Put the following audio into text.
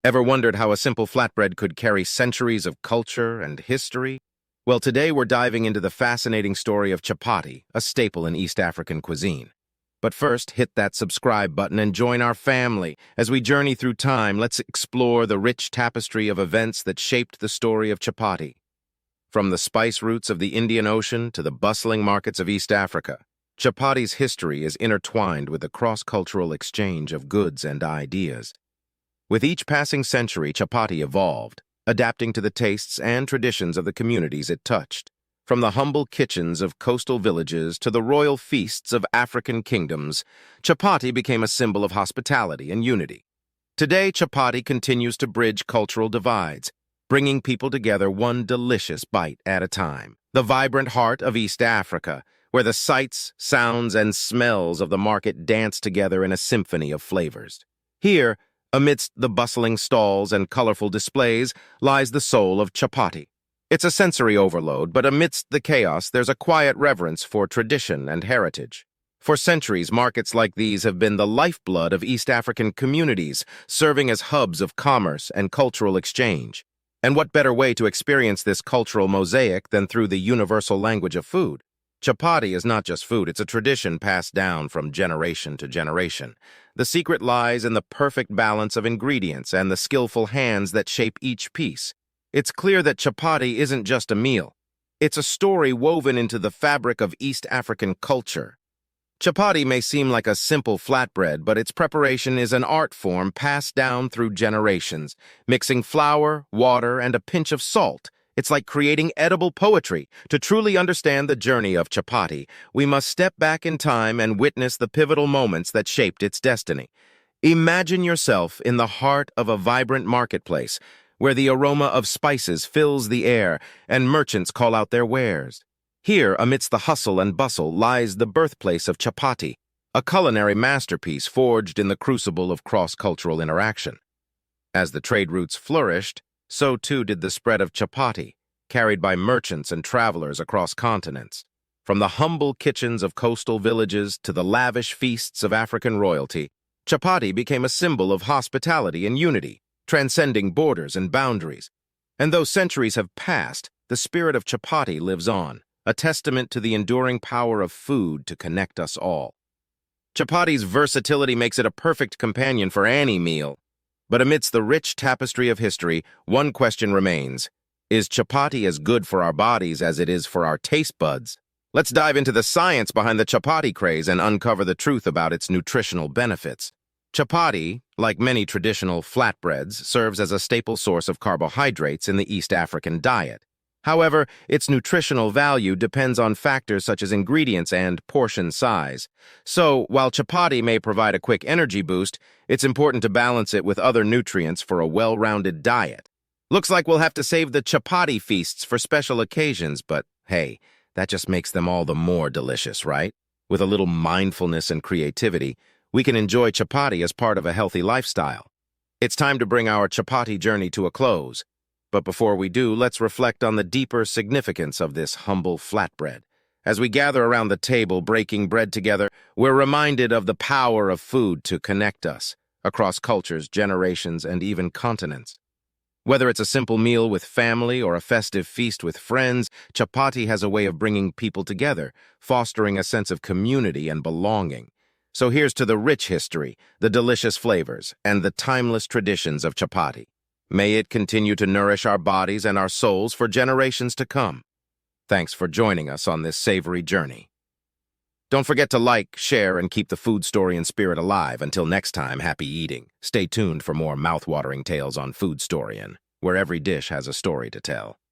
Ever wondered how a simple flatbread could carry centuries of culture and history? Well, today we're diving into the fascinating story of chapati, a staple in East African cuisine. But first, hit that subscribe button and join our family. As we journey through time, let's explore the rich tapestry of events that shaped the story of chapati. From the spice routes of the Indian Ocean to the bustling markets of East Africa, chapati's history is intertwined with the cross-cultural exchange of goods and ideas. With each passing century, chapati evolved, adapting to the tastes and traditions of the communities it touched. From the humble kitchens of coastal villages to the royal feasts of African kingdoms, chapati became a symbol of hospitality and unity. Today, chapati continues to bridge cultural divides, bringing people together one delicious bite at a time. The vibrant heart of East Africa, where the sights, sounds, and smells of the market dance together in a symphony of flavors. Here, amidst the bustling stalls and colorful displays, lies the soul of chapati. It's a sensory overload, but amidst the chaos, there's a quiet reverence for tradition and heritage. For centuries, markets like these have been the lifeblood of East African communities, serving as hubs of commerce and cultural exchange. And what better way to experience this cultural mosaic than through the universal language of food? Chapati is not just food, it's a tradition passed down from generation to generation. The secret lies in the perfect balance of ingredients and the skillful hands that shape each piece. It's clear that chapati isn't just a meal. It's a story woven into the fabric of East African culture. Chapati may seem like a simple flatbread, but its preparation is an art form passed down through generations. Mixing flour, water, and a pinch of salt, it's like creating edible poetry. To truly understand the journey of chapati, we must step back in time and witness the pivotal moments that shaped its destiny. Imagine yourself in the heart of a vibrant marketplace, where the aroma of spices fills the air and merchants call out their wares. Here, amidst the hustle and bustle, lies the birthplace of chapati, a culinary masterpiece forged in the crucible of cross-cultural interaction. As the trade routes flourished, so too did the spread of chapati, carried by merchants and travelers across continents. From the humble kitchens of coastal villages to the lavish feasts of African royalty, chapati became a symbol of hospitality and unity, transcending borders and boundaries. And though centuries have passed, the spirit of chapati lives on, a testament to the enduring power of food to connect us all. Chapati's versatility makes it a perfect companion for any meal. But amidst the rich tapestry of history, one question remains. Is chapati as good for our bodies as it is for our taste buds? Let's dive into the science behind the chapati craze and uncover the truth about its nutritional benefits. Chapati, like many traditional flatbreads, serves as a staple source of carbohydrates in the East African diet. However, its nutritional value depends on factors such as ingredients and portion size. So, while chapati may provide a quick energy boost, it's important to balance it with other nutrients for a well-rounded diet. Looks like we'll have to save the chapati feasts for special occasions, but hey, that just makes them all the more delicious, right? With a little mindfulness and creativity, we can enjoy chapati as part of a healthy lifestyle. It's time to bring our chapati journey to a close. But before we do, let's reflect on the deeper significance of this humble flatbread. As we gather around the table breaking bread together, we're reminded of the power of food to connect us across cultures, generations, and even continents. Whether it's a simple meal with family or a festive feast with friends, chapati has a way of bringing people together, fostering a sense of community and belonging. So here's to the rich history, the delicious flavors, and the timeless traditions of chapati. May it continue to nourish our bodies and our souls for generations to come. Thanks for joining us on this savory journey. Don't forget to like, share, and keep the food story and spirit alive. Until next time, happy eating. Stay tuned for more mouth-watering tales on Food Storian, where every dish has a story to tell.